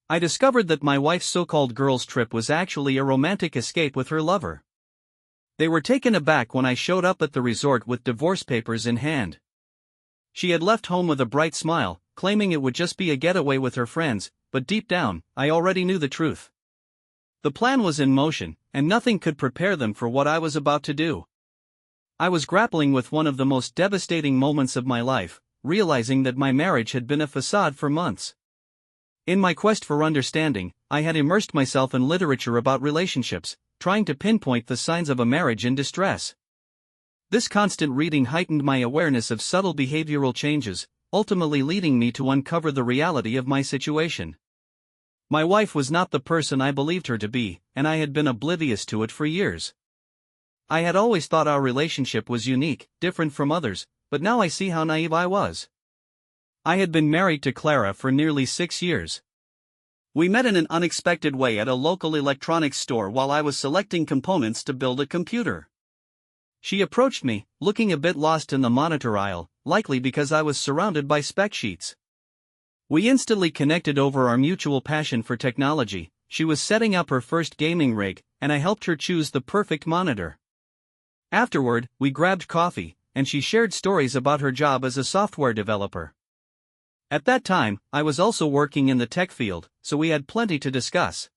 I discovered that my wife's so-called girls' trip was actually a romantic escape with her lover. They were taken aback when I showed up at the resort with divorce papers in hand. She had left home with a bright smile, claiming it would just be a getaway with her friends, but deep down, I already knew the truth. The plan was in motion, and nothing could prepare them for what I was about to do. I was grappling with one of the most devastating moments of my life, realizing that my marriage had been a facade for months. In my quest for understanding, I had immersed myself in literature about relationships, trying to pinpoint the signs of a marriage in distress. This constant reading heightened my awareness of subtle behavioral changes, ultimately leading me to uncover the reality of my situation. My wife was not the person I believed her to be, and I had been oblivious to it for years. I had always thought our relationship was unique, different from others, but now I see how naive I was. I had been married to Clara for nearly 6 years. We met in an unexpected way at a local electronics store while I was selecting components to build a computer. She approached me, looking a bit lost in the monitor aisle, likely because I was surrounded by spec sheets. We instantly connected over our mutual passion for technology. She was setting up her first gaming rig, and I helped her choose the perfect monitor. Afterward, we grabbed coffee, and she shared stories about her job as a software developer. At that time, I was also working in the tech field, so we had plenty to discuss.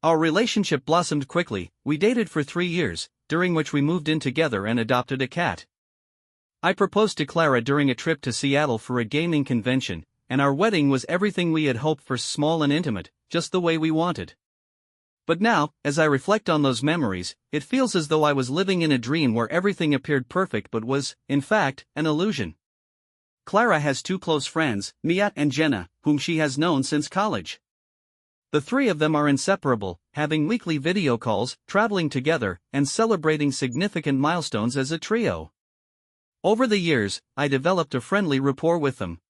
Our relationship blossomed quickly. We dated for 3 years, during which we moved in together and adopted a cat. I proposed to Clara during a trip to Seattle for a gaming convention, and our wedding was everything we had hoped for, small and intimate, just the way we wanted. But now, as I reflect on those memories, it feels as though I was living in a dream where everything appeared perfect but was, in fact, an illusion. Clara has 2 close friends, Mia and Jenna, whom she has known since college. The 3 of them are inseparable, having weekly video calls, traveling together, and celebrating significant milestones as a trio. Over the years, I developed a friendly rapport with them.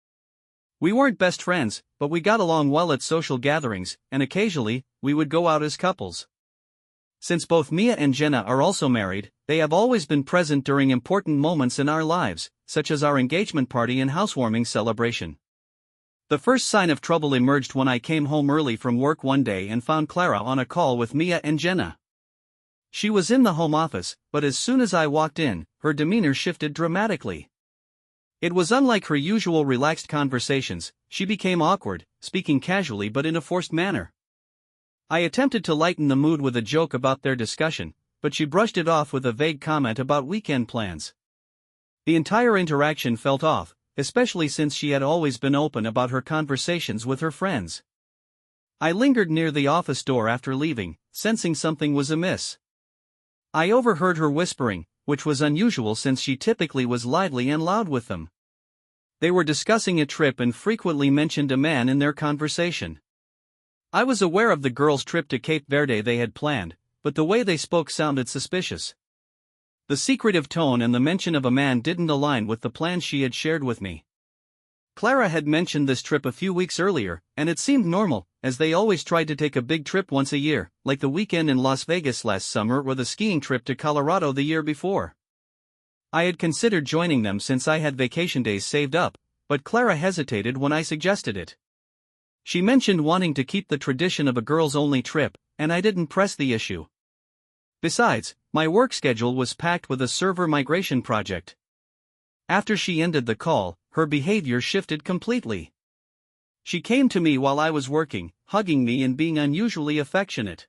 We weren't best friends, but we got along well at social gatherings, and occasionally, we would go out as couples. Since both Mia and Jenna are also married, they have always been present during important moments in our lives, such as our engagement party and housewarming celebration. The first sign of trouble emerged when I came home early from work one day and found Clara on a call with Mia and Jenna. She was in the home office, but as soon as I walked in, her demeanor shifted dramatically. It was unlike her usual relaxed conversations. She became awkward, speaking casually but in a forced manner. I attempted to lighten the mood with a joke about their discussion, but she brushed it off with a vague comment about weekend plans. The entire interaction felt off, especially since she had always been open about her conversations with her friends. I lingered near the office door after leaving, sensing something was amiss. I overheard her whispering, which was unusual since she typically was lively and loud with them. They were discussing a trip and frequently mentioned a man in their conversation. I was aware of the girls' trip to Cape Verde they had planned, but the way they spoke sounded suspicious. The secretive tone and the mention of a man didn't align with the plans she had shared with me. Clara had mentioned this trip a few weeks earlier, and it seemed normal, as they always tried to take a big trip once a year, like the weekend in Las Vegas last summer or the skiing trip to Colorado the year before. I had considered joining them since I had vacation days saved up, but Clara hesitated when I suggested it. She mentioned wanting to keep the tradition of a girls-only trip, and I didn't press the issue. Besides, my work schedule was packed with a server migration project. After she ended the call, her behavior shifted completely. She came to me while I was working, hugging me and being unusually affectionate.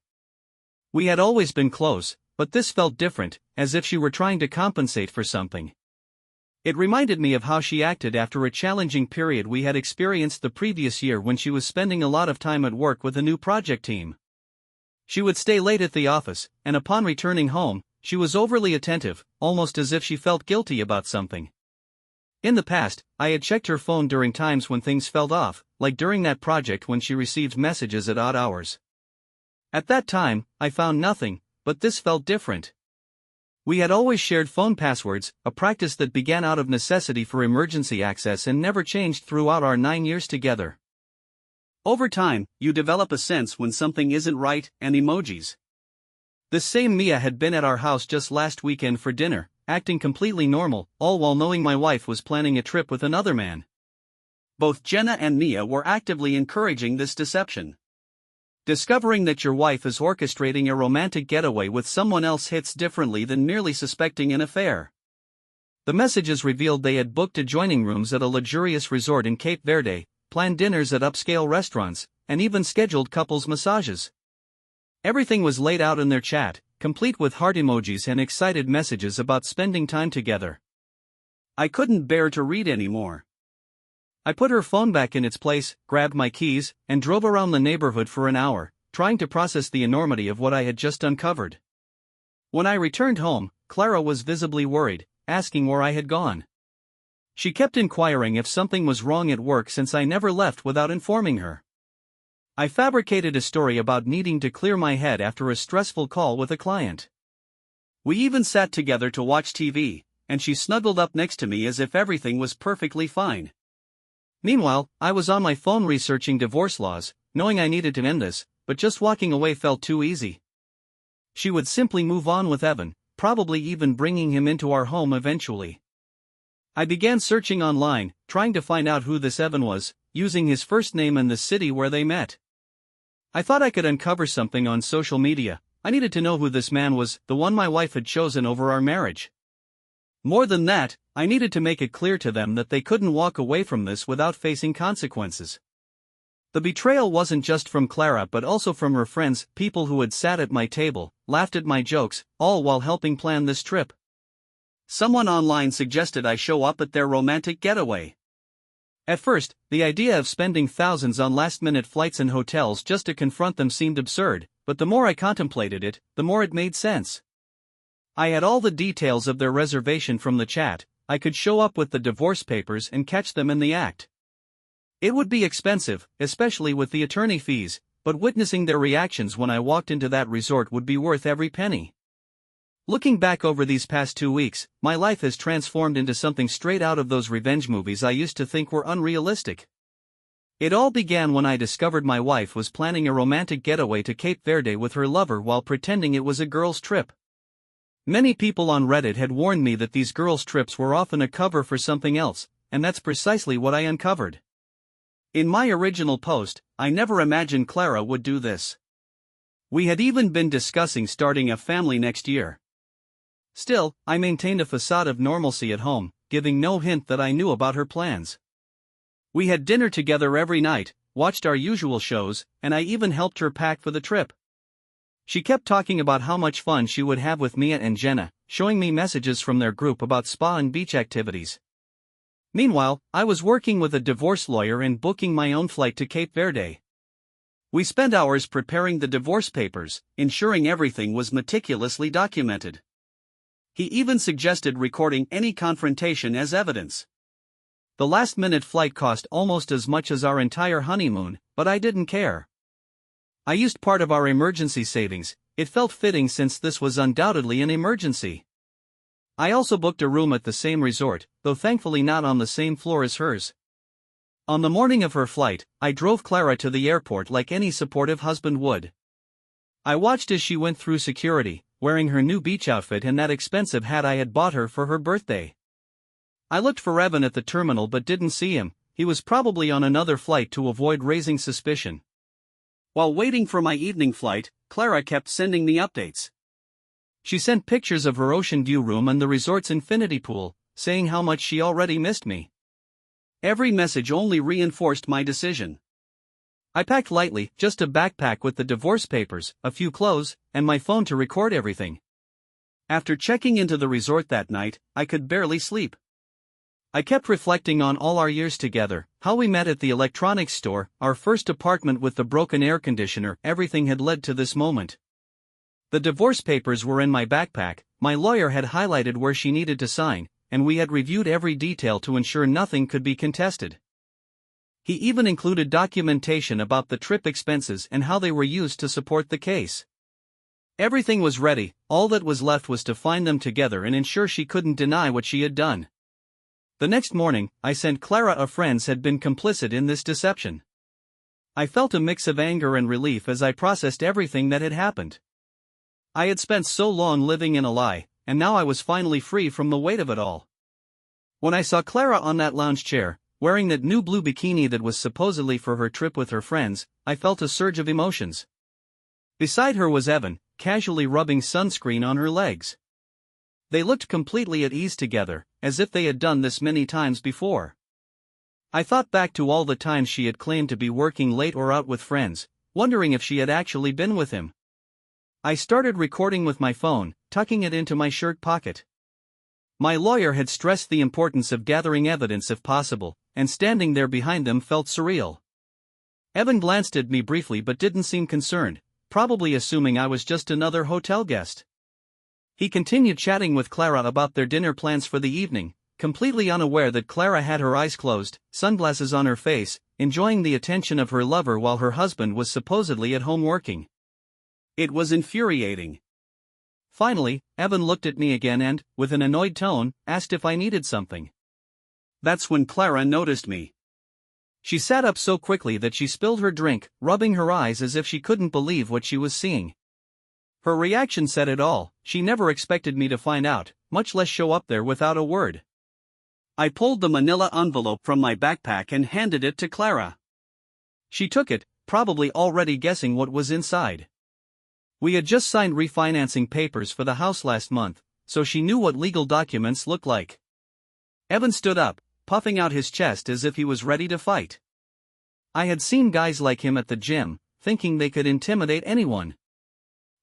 We had always been close, but this felt different, as if she were trying to compensate for something. It reminded me of how she acted after a challenging period we had experienced the previous year when she was spending a lot of time at work with a new project team. She would stay late at the office, and upon returning home, she was overly attentive, almost as if she felt guilty about something. In the past, I had checked her phone during times when things felt off, like during that project when she received messages at odd hours. At that time, I found nothing, but this felt different. We had always shared phone passwords, a practice that began out of necessity for emergency access and never changed throughout our 9 years together. Over time, you develop a sense when something isn't right, and emojis. This same Mia had been at our house just last weekend for dinner, acting completely normal, all while knowing my wife was planning a trip with another man. Both Jenna and Mia were actively encouraging this deception. Discovering that your wife is orchestrating a romantic getaway with someone else hits differently than merely suspecting an affair. The messages revealed they had booked adjoining rooms at a luxurious resort in Cape Verde, planned dinners at upscale restaurants, and even scheduled couples massages. Everything was laid out in their chat, complete with heart emojis and excited messages about spending time together. I couldn't bear to read anymore. I put her phone back in its place, grabbed my keys, and drove around the neighborhood for an hour, trying to process the enormity of what I had just uncovered. When I returned home, Clara was visibly worried, asking where I had gone. She kept inquiring if something was wrong at work since I never left without informing her. I fabricated a story about needing to clear my head after a stressful call with a client. We even sat together to watch TV, and she snuggled up next to me as if everything was perfectly fine. Meanwhile, I was on my phone researching divorce laws, knowing I needed to end this, but just walking away felt too easy. She would simply move on with Evan, probably even bringing him into our home eventually. I began searching online, trying to find out who this Evan was, using his first name and the city where they met. I thought I could uncover something on social media. I needed to know who this man was, the one my wife had chosen over our marriage. More than that, I needed to make it clear to them that they couldn't walk away from this without facing consequences. The betrayal wasn't just from Clara but also from her friends, people who had sat at my table, laughed at my jokes, all while helping plan this trip. Someone online suggested I show up at their romantic getaway. At first, the idea of spending thousands on last-minute flights and hotels just to confront them seemed absurd, but the more I contemplated it, the more it made sense. I had all the details of their reservation from the chat. I could show up with the divorce papers and catch them in the act. It would be expensive, especially with the attorney fees, but witnessing their reactions when I walked into that resort would be worth every penny. Looking back over these past 2 weeks, my life has transformed into something straight out of those revenge movies I used to think were unrealistic. It all began when I discovered my wife was planning a romantic getaway to Cape Verde with her lover while pretending it was a girls' trip. Many people on Reddit had warned me that these girls' trips were often a cover for something else, and that's precisely what I uncovered. In my original post, I never imagined Clara would do this. We had even been discussing starting a family next year. Still, I maintained a facade of normalcy at home, giving no hint that I knew about her plans. We had dinner together every night, watched our usual shows, and I even helped her pack for the trip. She kept talking about how much fun she would have with Mia and Jenna, showing me messages from their group about spa and beach activities. Meanwhile, I was working with a divorce lawyer and booking my own flight to Cape Verde. We spent hours preparing the divorce papers, ensuring everything was meticulously documented. He even suggested recording any confrontation as evidence. The last-minute flight cost almost as much as our entire honeymoon, but I didn't care. I used part of our emergency savings. It felt fitting since this was undoubtedly an emergency. I also booked a room at the same resort, though thankfully not on the same floor as hers. On the morning of her flight, I drove Clara to the airport like any supportive husband would. I watched as she went through security, wearing her new beach outfit and that expensive hat I had bought her for her birthday. I looked for Evan at the terminal but didn't see him. He was probably on another flight to avoid raising suspicion. While waiting for my evening flight, Clara kept sending me updates. She sent pictures of her ocean view room and the resort's infinity pool, saying how much she already missed me. Every message only reinforced my decision. I packed lightly, just a backpack with the divorce papers, a few clothes, and my phone to record everything. After checking into the resort that night, I could barely sleep. I kept reflecting on all our years together, how we met at the electronics store, our first apartment with the broken air conditioner. Everything had led to this moment. The divorce papers were in my backpack, my lawyer had highlighted where she needed to sign, and we had reviewed every detail to ensure nothing could be contested. He even included documentation about the trip expenses and how they were used to support the case. Everything was ready, all that was left was to find them together and ensure she couldn't deny what she had done. The next morning, I sent Clara a friends had been complicit in this deception. I felt a mix of anger and relief as I processed everything that had happened. I had spent so long living in a lie, and now I was finally free from the weight of it all. When I saw Clara on that lounge chair, wearing that new blue bikini that was supposedly for her trip with her friends, I felt a surge of emotions. Beside her was Evan, casually rubbing sunscreen on her legs. They looked completely at ease together, as if they had done this many times before. I thought back to all the times she had claimed to be working late or out with friends, wondering if she had actually been with him. I started recording with my phone, tucking it into my shirt pocket. My lawyer had stressed the importance of gathering evidence if possible, and standing there behind them felt surreal. Evan glanced at me briefly but didn't seem concerned, probably assuming I was just another hotel guest. He continued chatting with Clara about their dinner plans for the evening, completely unaware that Clara had her eyes closed, sunglasses on her face, enjoying the attention of her lover while her husband was supposedly at home working. It was infuriating. Finally, Evan looked at me again and, with an annoyed tone, asked if I needed something. That's when Clara noticed me. She sat up so quickly that she spilled her drink, rubbing her eyes as if she couldn't believe what she was seeing. Her reaction said it all. She never expected me to find out, much less show up there without a word. I pulled the manila envelope from my backpack and handed it to Clara. She took it, probably already guessing what was inside. We had just signed refinancing papers for the house last month, so she knew what legal documents looked like. Evan stood up, puffing out his chest as if he was ready to fight. I had seen guys like him at the gym, thinking they could intimidate anyone.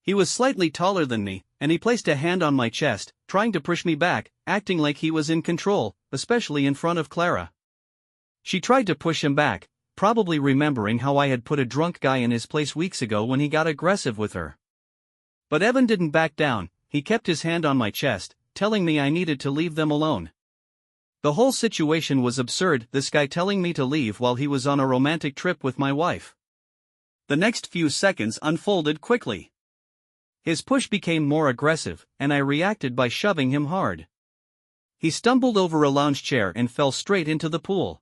He was slightly taller than me, and he placed a hand on my chest, trying to push me back, acting like he was in control, especially in front of Clara. She tried to push him back, probably remembering how I had put a drunk guy in his place weeks ago when he got aggressive with her. But Evan didn't back down. He kept his hand on my chest, telling me I needed to leave them alone. The whole situation was absurd, this guy telling me to leave while he was on a romantic trip with my wife. The next few seconds unfolded quickly. His push became more aggressive, and I reacted by shoving him hard. He stumbled over a lounge chair and fell straight into the pool.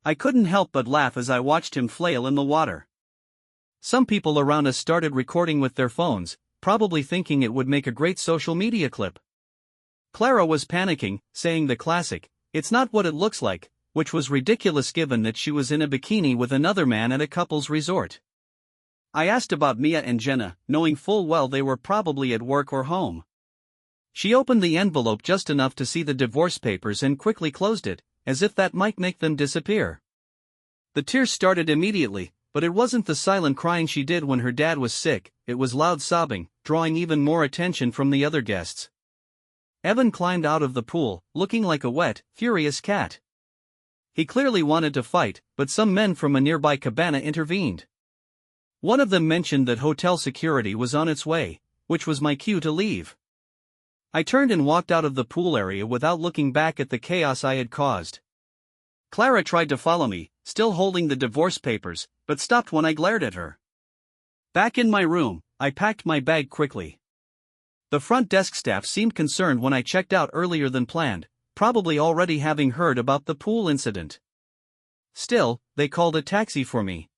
I couldn't help but laugh as I watched him flail in the water. Some people around us started recording with their phones, probably thinking it would make a great social media clip. Clara was panicking, saying the classic, "It's not what it looks like," which was ridiculous given that she was in a bikini with another man at a couple's resort. I asked about Mia and Jenna, knowing full well they were probably at work or home. She opened the envelope just enough to see the divorce papers and quickly closed it, as if that might make them disappear. The tears started immediately, but it wasn't the silent crying she did when her dad was sick, it was loud sobbing, drawing even more attention from the other guests. Evan climbed out of the pool, looking like a wet, furious cat. He clearly wanted to fight, but some men from a nearby cabana intervened. One of them mentioned that hotel security was on its way, which was my cue to leave. I turned and walked out of the pool area without looking back at the chaos I had caused. Clara tried to follow me, still holding the divorce papers, but stopped when I glared at her. Back in my room, I packed my bag quickly. The front desk staff seemed concerned when I checked out earlier than planned, probably already having heard about the pool incident. Still, they called a taxi for me.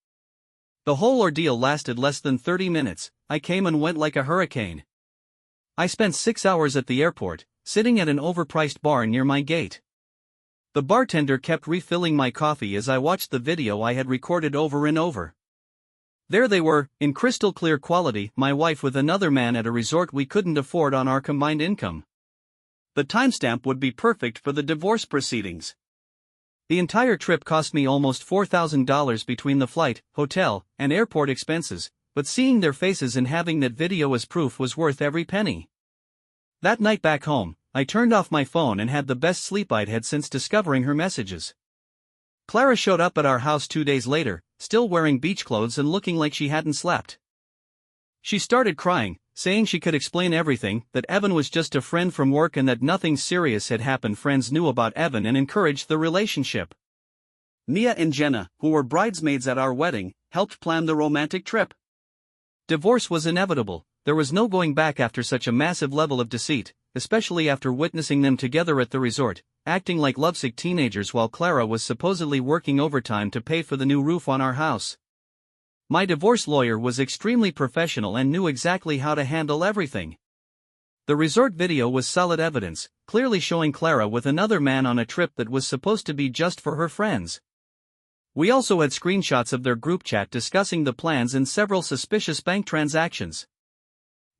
The whole ordeal lasted less than 30 minutes, I came and went like a hurricane. I spent 6 hours at the airport, sitting at an overpriced bar near my gate. The bartender kept refilling my coffee as I watched the video I had recorded over and over. There they were, in crystal clear quality, my wife with another man at a resort we couldn't afford on our combined income. The timestamp would be perfect for the divorce proceedings. The entire trip cost me almost $4,000 between the flight, hotel, and airport expenses, but seeing their faces and having that video as proof was worth every penny. That night back home, I turned off my phone and had the best sleep I'd had since discovering her messages. Clara showed up at our house 2 days later, still wearing beach clothes and looking like she hadn't slept. She started crying, saying she could explain everything, that Evan was just a friend from work and that nothing serious had happened. Friends knew about Evan and encouraged the relationship. Mia and Jenna, who were bridesmaids at our wedding, helped plan the romantic trip. Divorce was inevitable, there was no going back after such a massive level of deceit, especially after witnessing them together at the resort, acting like lovesick teenagers while Clara was supposedly working overtime to pay for the new roof on our house. My divorce lawyer was extremely professional and knew exactly how to handle everything. The resort video was solid evidence, clearly showing Clara with another man on a trip that was supposed to be just for her friends. We also had screenshots of their group chat discussing the plans and several suspicious bank transactions.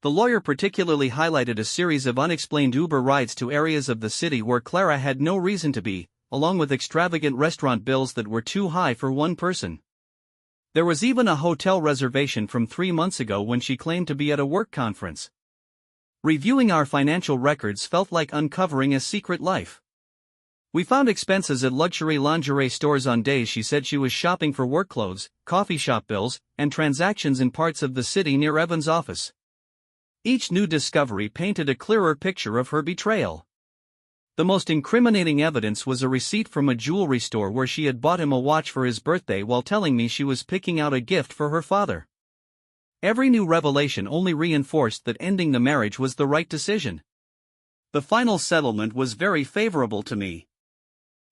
The lawyer particularly highlighted a series of unexplained Uber rides to areas of the city where Clara had no reason to be, along with extravagant restaurant bills that were too high for one person. There was even a hotel reservation from 3 months ago when she claimed to be at a work conference. Reviewing our financial records felt like uncovering a secret life. We found expenses at luxury lingerie stores on days she said she was shopping for work clothes, coffee shop bills, and transactions in parts of the city near Evan's office. Each new discovery painted a clearer picture of her betrayal. The most incriminating evidence was a receipt from a jewelry store where she had bought him a watch for his birthday while telling me she was picking out a gift for her father. Every new revelation only reinforced that ending the marriage was the right decision. The final settlement was very favorable to me.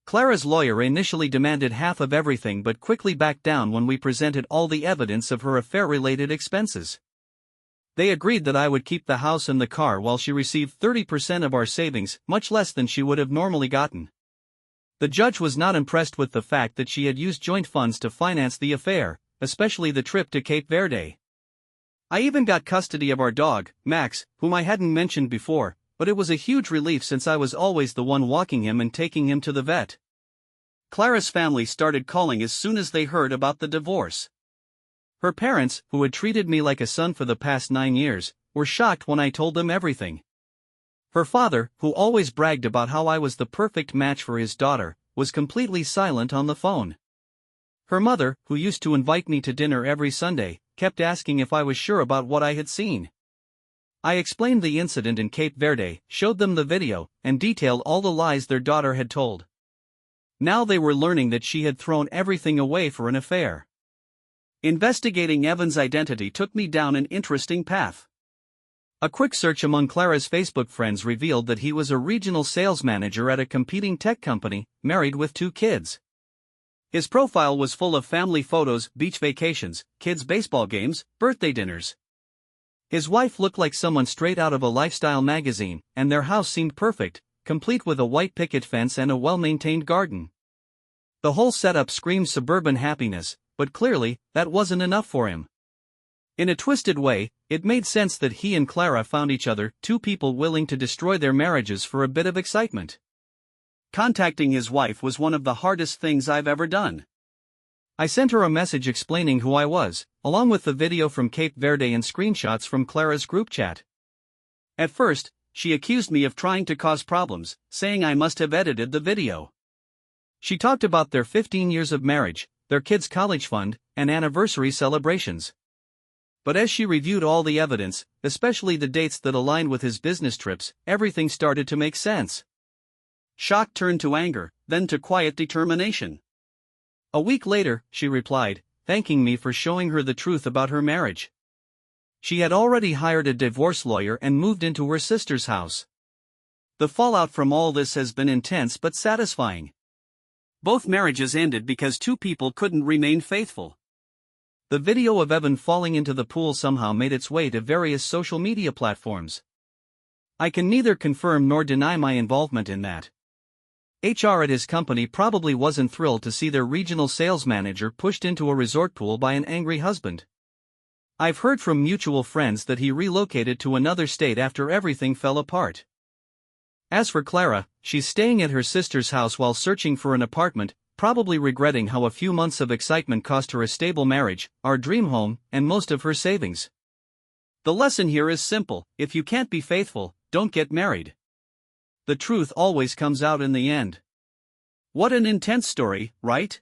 Clara's lawyer initially demanded half of everything but quickly backed down when we presented all the evidence of her affair-related expenses. They agreed that I would keep the house and the car while she received 30% of our savings, much less than she would have normally gotten. The judge was not impressed with the fact that she had used joint funds to finance the affair, especially the trip to Cape Verde. I even got custody of our dog, Max, whom I hadn't mentioned before, but it was a huge relief since I was always the one walking him and taking him to the vet. Clara's family started calling as soon as they heard about the divorce. Her parents, who had treated me like a son for the past 9 years, were shocked when I told them everything. Her father, who always bragged about how I was the perfect match for his daughter, was completely silent on the phone. Her mother, who used to invite me to dinner every Sunday, kept asking if I was sure about what I had seen. I explained the incident in Cape Verde, showed them the video, and detailed all the lies their daughter had told. Now they were learning that she had thrown everything away for an affair. Investigating Evan's identity took me down an interesting path. A quick search among Clara's Facebook friends revealed that he was a regional sales manager at a competing tech company, married with 2 kids. His profile was full of family photos, beach vacations, kids' baseball games, birthday dinners. His wife looked like someone straight out of a lifestyle magazine, and their house seemed perfect, complete with a white picket fence and a well-maintained garden. The whole setup screamed suburban happiness, but clearly, that wasn't enough for him. In a twisted way, it made sense that he and Clara found each other, 2 people willing to destroy their marriages for a bit of excitement. Contacting his wife was one of the hardest things I've ever done. I sent her a message explaining who I was, along with the video from Cape Verde and screenshots from Clara's group chat. At first, she accused me of trying to cause problems, saying I must have edited the video. She talked about their 15 years of marriage, their kids' college fund, and anniversary celebrations. But as she reviewed all the evidence, especially the dates that aligned with his business trips, everything started to make sense. Shock turned to anger, then to quiet determination. A week later, she replied, thanking me for showing her the truth about her marriage. She had already hired a divorce lawyer and moved into her sister's house. The fallout from all this has been intense but satisfying. Both marriages ended because 2 people couldn't remain faithful. The video of Evan falling into the pool somehow made its way to various social media platforms. I can neither confirm nor deny my involvement in that. HR at his company probably wasn't thrilled to see their regional sales manager pushed into a resort pool by an angry husband. I've heard from mutual friends that he relocated to another state after everything fell apart. As for Clara, she's staying at her sister's house while searching for an apartment, probably regretting how a few months of excitement cost her a stable marriage, our dream home, and most of her savings. The lesson here is simple: if you can't be faithful, don't get married. The truth always comes out in the end. What an intense story, right?